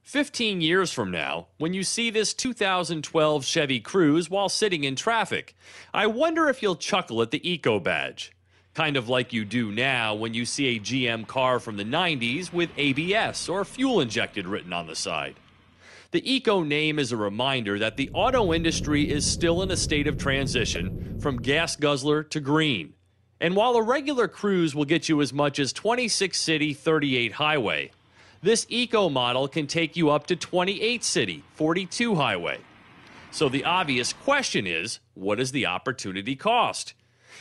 15 years from now, when you see this 2012 Chevy Cruze while sitting in traffic, I wonder if you'll chuckle at the Eco badge. Kind of like you do now when you see a GM car from the 90s with ABS or fuel injected written on the side. The Eco name is a reminder that the auto industry is still in a state of transition from gas guzzler to green. And while a regular Cruze will get you as much as 26 city, 38 highway, this Eco model can take you up to 28 city, 42 highway. So the obvious question is, what is the opportunity cost?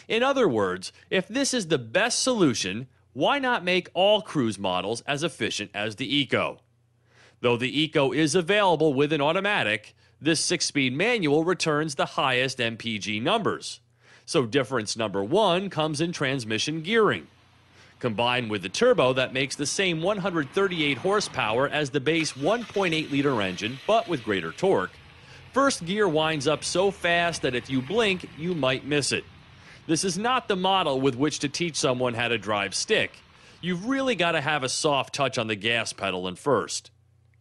In other words, if this is the best solution, why not make all Cruze models as efficient as the Eco? Though the Eco is available with an automatic, this 6-speed manual returns the highest MPG numbers. So difference number 1 comes in transmission gearing. Combined with the turbo that makes the same 138 horsepower as the base 1.8-liter engine, but with greater torque, first gear winds up so fast that if you blink, you might miss it. This is not the model with which to teach someone how to drive stick. You've really got to have a soft touch on the gas pedal in first.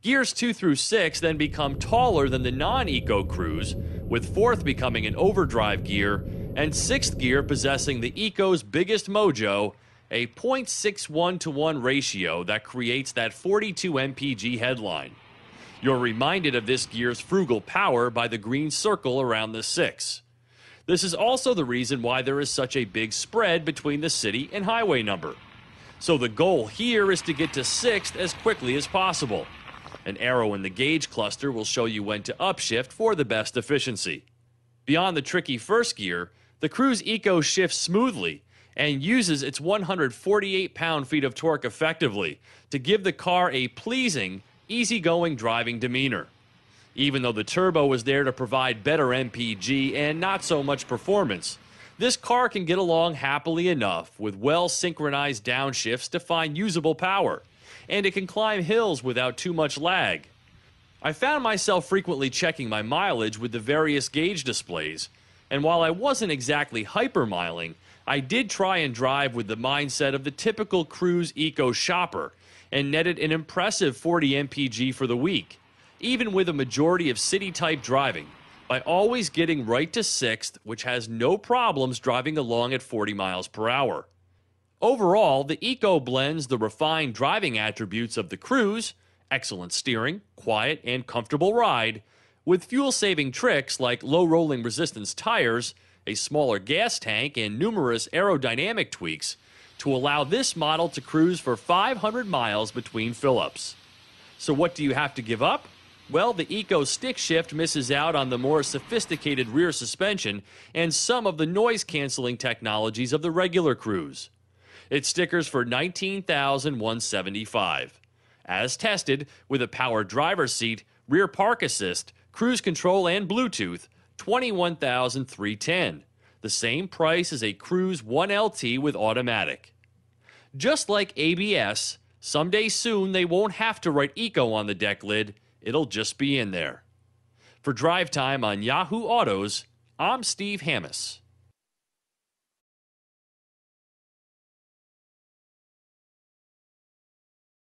Gears 2 through 6 then become taller than the non-Eco Cruze, with 4th becoming an overdrive gear, and 6th gear possessing the Eco's biggest mojo, a 0.61-to-1 ratio that creates that 42 mpg headline. You're reminded of this gear's frugal power by the green circle around the 6. This is also the reason why there is such a big spread between the city and highway number. So the goal here is to get to 6th as quickly as possible. An arrow in the gauge cluster will show you when to upshift for the best efficiency. Beyond the tricky first gear, the Cruze Eco shifts smoothly and uses its 148 pound-feet of torque effectively to give the car a pleasing, easygoing driving demeanor. Even though the turbo is there to provide better MPG and not so much performance, this car can get along happily enough with well-synchronized downshifts to find usable power, and it can climb hills without too much lag. I found myself frequently checking my mileage with the various gauge displays, and while I wasn't exactly hypermiling, I did try and drive with the mindset of the typical Cruze Eco shopper and netted an impressive 40 mpg for the week, even with a majority of city-type driving, by always getting right to 6th, which has no problems driving along at 40 miles per hour. Overall, the Eco blends the refined driving attributes of the Cruze, excellent steering, quiet and comfortable ride, with fuel-saving tricks like low rolling resistance tires, a smaller gas tank, and numerous aerodynamic tweaks to allow this model to cruise for 500 miles between fill-ups. So what do you have to give up? Well, the Eco stick shift misses out on the more sophisticated rear suspension and some of the noise-canceling technologies of the regular Cruze. It stickers for $19,175. As tested, with a power driver's seat, rear park assist, cruise control, and Bluetooth, $21,310. The same price as a Cruze 1LT with automatic. Just like ABS, someday soon they won't have to write Eco on the deck lid. It'll just be in there. For Drive Time on Yahoo Autos, I'm Steve Hammis.